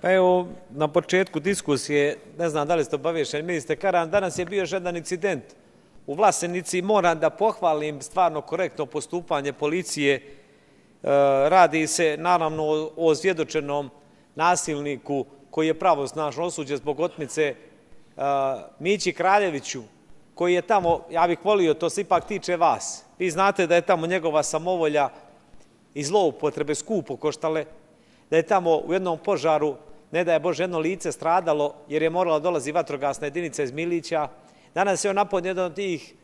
Pa evo, na početku diskusije, ne znam da li ste obavješteni, ministre Karan, danas je bio još jedan incident u Vlasenici. Moram da pohvalim stvarno korektno postupanje policije. Radi se naravno o svjedočenom nasilniku koji je pravosnažno osuđen zbog otmice, Mići Kraljeviću, koji je tamo, ja bih volio, to se ipak tiče vas. Vi znate da je tamo njegova samovolja i zloupotrebe skupo koštale, da je tamo u jednom požaru, ne da je Bože, jedno lice stradalo jer je morala dolazi vatrogasna jedinica iz Milića. Danas je on napomenuo jedan od tih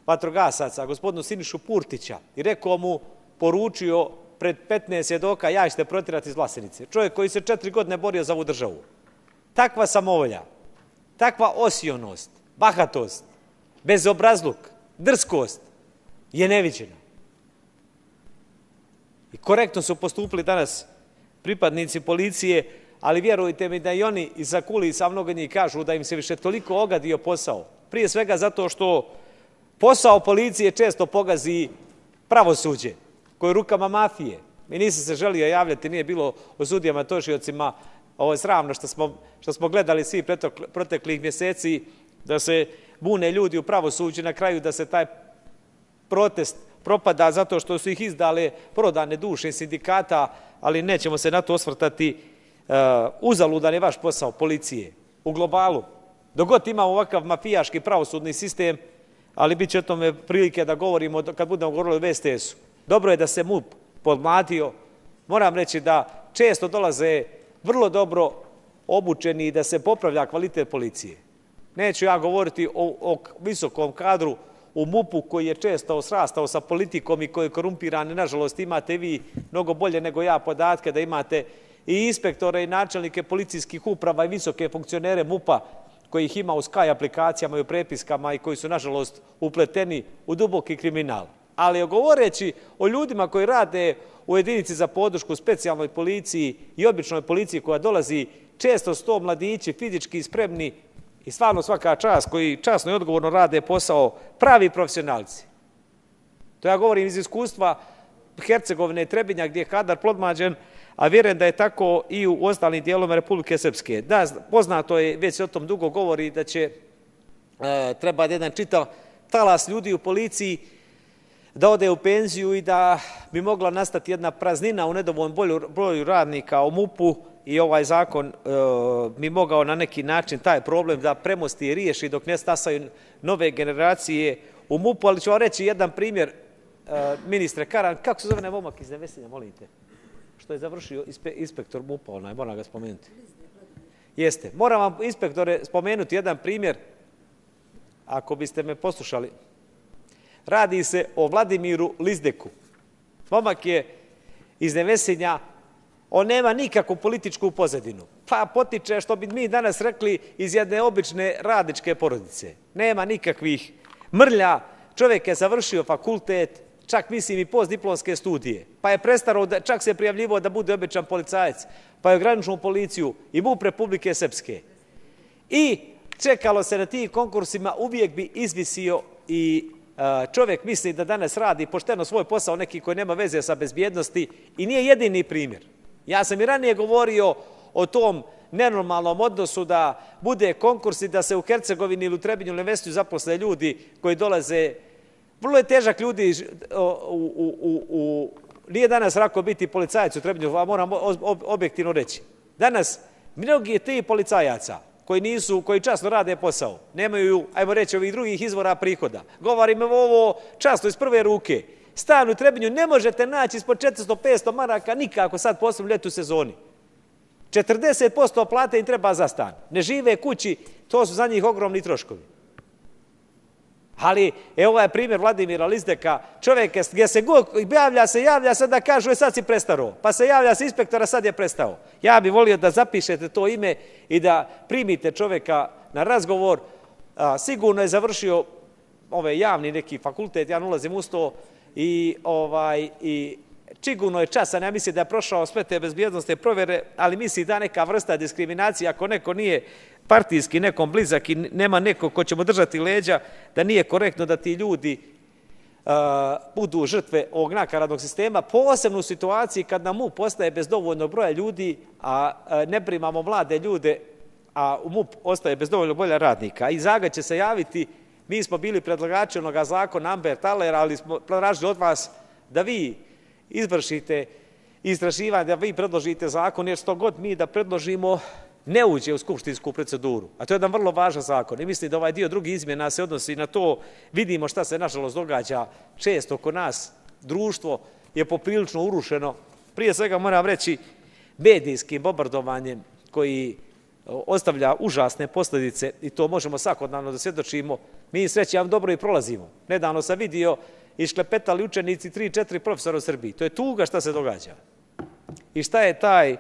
vatrogasaca, gospodinu Sinišu Purtića, i rekao mu, poručio pred 15 svjedoka, ja ćete protjerati iz Vlasenice. Čovjek koji se 4 godine borio za ovu državu. Takva samovolja, takva osionost, bahatost, bezobrazluk, drskost je neviđena. I korektno su postupili danas pripadnici policije, ali vjerujte mi da i oni iza kulisa mnogo njih kažu da im se više toliko ogadio posao. Prije svega zato što posao policije često pogazi pravosuđe, koje je rukama mafije. I nisam se želio javljati, nije bilo o sudijama, tužiocima. Ovo je sramno što smo gledali svi proteklih mjeseci da se bune ljudi u pravosuđu, na kraju da se taj protest propada zato što su ih izdale prodane duše sindikata, ali nećemo se na to osvrtati. Uzaludan je vaš posao policije u globalu. Dok god imamo ovakav mafijaški pravosudni sistem, ali bit će o tome prilike da govorimo kad budemo govorili o VSTS-u. Dobro je da se MUP podmlatio. Moram reći da često dolaze vrlo dobro obučeni i da se popravlja kvalitet policije. Neću ja govoriti o visokom kadru u MUP-u koji je često srastao sa politikom i koji je korumpiran. Nažalost, imate vi mnogo bolje nego ja podatke da imate i inspektore i načelnike policijskih uprava i visoke funkcionere MUP-a koji ih ima u Sky aplikacijama i u prepiskama i koji su, nažalost, upleteni u duboki kriminal. Ali govoreći o ljudima koji rade u jedinici za podršku specijalnoj policiji i običnoj policiji koja dolazi, često su to mladići, fizički spremni i stvarno svaka čast koji časno i odgovorno rade posao, pravi profesionalci. To ja govorim iz iskustva Hercegovine i Trebinja gdje je kadar podmlađen, a vjerujem da je tako i u ostalim dijelovima Republike Srpske. Da, poznato je, već se o tom dugo govori, da će treba jedan čitav talas ljudi u policiji da ode u penziju i da bi mogla nastati jedna praznina u nedovoljnom broju radnika u MUP-u i ovaj zakon bi mogao na neki način taj problem da premosti i riješi dok ne stasaju nove generacije u MUP-u. Ali ću vam reći jedan primjer, ministre Karan, kako se zove onaj momak iz Nevesinja, molite, što je završio inspektor MUP-a, moram ga spomenuti. Jeste. Moram vam, inspektore, spomenuti jedan primjer, ako biste me poslušali. Radi se o Vladimiru Lizdeku. Momak je iz Nevesinja, on nema nikakvu političku pozadinu. Pa potiče, što bi mi danas rekli, iz jedne obične radničke porodice. Nema nikakvih mrlja, čovjek je završio fakultet, čak mislim i postdiplomske studije, pa je prestaro, čak se prijavljivo da bude običan policajac, pa je graničnu policiju i MUP Republike Srpske. I čekalo se na tim konkursima, uvijek bi izvisio i čovjek misli da danas radi pošteno svoj posao, neki koji nema veze sa bezbjednosti i nije jedini primjer. Ja sam i ranije govorio o tom nenormalnom odnosu da bude konkurs i da se u Hercegovini ili u Trebinju ili Nevesinju zaposle ljudi koji dolaze. Vrlo je težak ljudi, nije danas lako biti policajac u Trebinju, a moram objektivno reći. Danas mnogi ti policajaca koji časno rade posao, nemaju, ajmo reći, ovih drugih izvora prihoda. Govorim ovo časno iz prve ruke. Stan u Trebinju ne možete naći ispod 400-500 maraka nikako sad posebno ljetu sezoni. 40% plate im treba za stan. Ne žive kući, to su za njih ogromni troškovi. Ali, evo je primjer Vladimira Lizdeka, čovjek gdje se god javlja se da kažu sad si prestaro, pa se javlja se inspektora, sad je prestao. Ja bih volio da zapišete to ime i da primite čovjeka na razgovor. Sigurno je završio javni neki fakultet, ja ne ulazim u to, i sigurno je časan, ja mislim da je prošao sve te bezbjednostne provjere, ali misli da neka vrsta diskriminacije, ako neko nije partijski nekom blizak i nema neko ko će mu držati leđa, da nije korektno da ti ljudi budu žrtve ovog nakaradnog sistema, posebno u situaciji kad nam MUP ostaje bez dovoljnog broja ljudi, a ne primamo mlade ljude, a MUP ostaje bez dovoljnog broja radnika. I Zaga će se javiti, mi smo bili predlagači onoga zakona Amber Taler, ali smo tražili od vas da vi izvršite istraživanje, da vi predložite zakon, jer što god mi da predložimo ne uđe u skupštinsku proceduru. A to je jedan vrlo važan zakon. I mislim da ovaj dio drugi izmjena se odnosi na to. Vidimo šta se nažalost događa često kod nas. Društvo je poprilično urušeno. Prije svega moram reći medijskim bombardovanjem koji ostavlja užasne posljedice i to možemo svakodnevno da svjedočimo. Mi srećom dobro i prolazimo. Nedavno sam vidio išklepetali učenici 3-4 profesora u Srbiji. To je tuga šta se događa. I šta je taj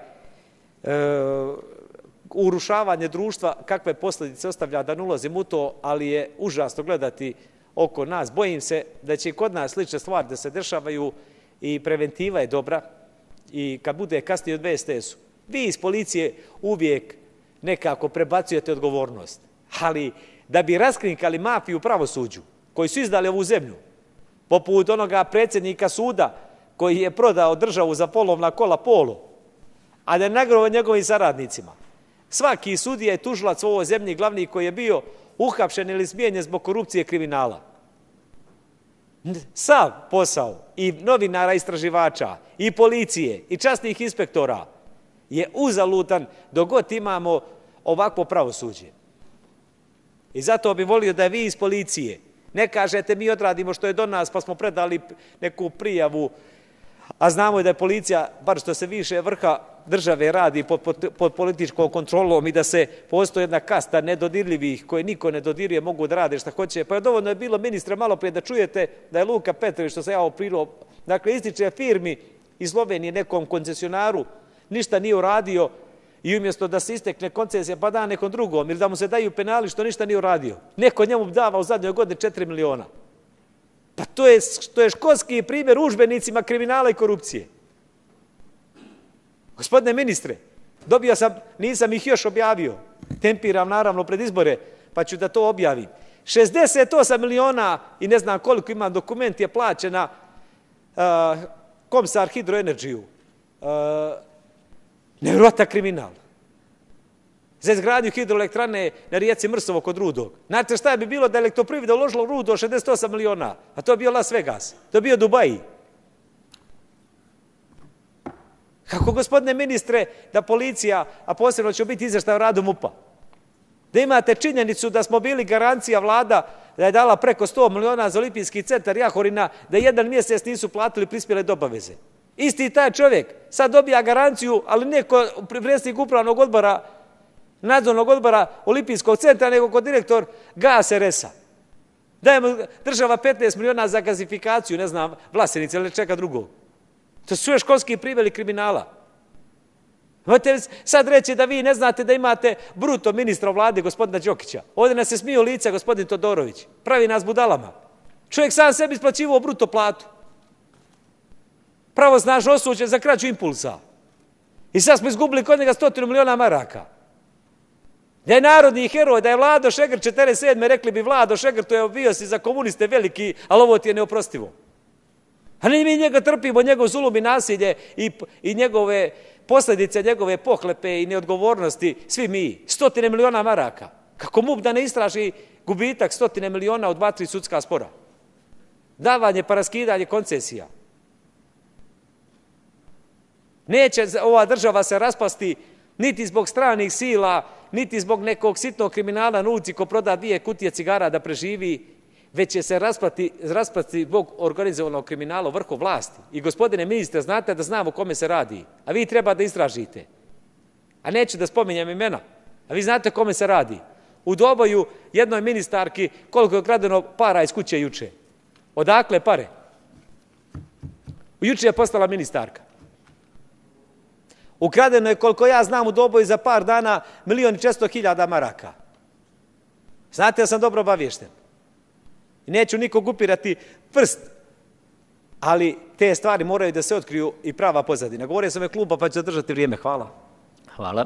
urušavanje društva, kakve posljedice ostavlja, da ne ulazim u to, ali je užasno gledati oko nas. Bojim se da će i kod nas slične stvari da se dešavaju i preventiva je dobra i kad bude kasnije odveste su. Vi iz policije uvijek nekako prebacujete odgovornost, ali da bi raskrinkali mafiju u pravosuđu, koji su izdali ovu zemlju, poput onoga predsjednika suda koji je prodao državu za polovna kola polo, a da je nagrao njegovim saradnicima. Svaki sudija i tužilac u ovoj zemlji, glavni koji je bio uhapšen ili smijenjen zbog korupcije i kriminala. Sav posao i novinara, istraživača, i policije, i časnih inspektora je uzaludan dok god imamo ovakvo pravosuđe. I zato bih volio da vi iz policije ne kažete mi odradimo što je do nas pa smo predali neku prijavu, a znamo da je policija, bar što se više vrha države radi pod političkom kontrolom i da se postoji jedna kasta nedodirljivih koje niko ne dodiruje, mogu da rade šta hoće. Pa je dovoljno je bilo, ministre, malo prije da čujete da je Luka Petrović, što se ja oprilio, dakle ističe firmi iz Slovenije nekom koncesionaru, ništa nije uradio i umjesto da se istekne koncesija pa da nekom drugom ili da mu se daju penali što ništa nije uradio. Neko njemu dava u zadnjoj godini 4 miliona. Pa to je školski primjer udžbenicima kriminala i korupcije. Gospodine ministre, dobio sam, nisam ih još objavio, tempiram naravno pred izbore, pa ću da to objavim. 68 miliona i ne znam koliko imam dokument je plaćena Komsar Hidroenergiju. Nevjerojatan kriminal. Za izgradnju hidroelektrane na rijeci Mrsovo kod Rudog. Znate šta bi bilo da je Elektroprivreda uložila u Rudo 68 miliona, a to je bio Las Vegas, to je bio Dubaji. Kako, gospodine ministre, da policija, a posebno će biti izvještaj o radu MUP-a, da imate činjenicu da smo bili garancija vlada da je dala preko 100 miliona za Olimpijski centar Jahorina, da jedan mjesec nisu platili prispjele dobaveze. Isti taj čovjek sad dobija garanciju, ali ne kod predsjednik upravnog odbora, nadzornog odbora Olimpijskog centra, nego kod direktor GAS-RS-a. Daje mu država 15 miliona za gazifikaciju, ne znam, Vlasenice ili čeka drugog. To su školski primjeri kriminala. Možete sad reći da vi ne znate da imate bruto ministra u vladi, gospodina Đokića. Ovdje nas se smiju lica, gospodin Todorović. Pravi nas budalama. Čovjek sam sebi isplaćivao bruto platu. Pravosnažno osuđen za krađu impulsa. I sad smo izgubili kod njega 100 miliona maraka. Da je narodni heroj, da je Vlado Šegrt 47. rekli bi Vlado Šegrt, to je bio si za komuniste veliki, ali ovo ti je neoprostivo. A ne mi njega trpimo, njegov zulum i nasilje i njegove posljedice, njegove pohlepe i neodgovornosti, svi mi. 100 miliona maraka. Kako MUP da ne istraži gubitak 100 miliona od 2-3 sudska spora? Davanje pa raskidanje koncesija. Neće ova država se raspasti niti zbog stranih sila, niti zbog nekog sitnog kriminala na ulici ko proda 2 kutije cigara da preživi, već će se raspasti zbog organizovanog kriminala u vrhu vlasti. I gospodine ministre, znate da znamo o kome se radi, a vi treba da istražite. A neću da spominjem imena, a vi znate o kome se radi. U Doboju jednoj ministarki koliko je ukradeno para iz kuće juče. Odakle pare? Juče je postala ministarka. Ukradeno je, koliko ja znam, u Doboju za par dana 1.400.000 maraka. Znate da sam dobro obaviješten. I neću nikog upirati prst, ali te stvari moraju da se otkriju i prava pozadina. Govorio sam kluba pa ću zadržati vrijeme. Hvala. Hvala.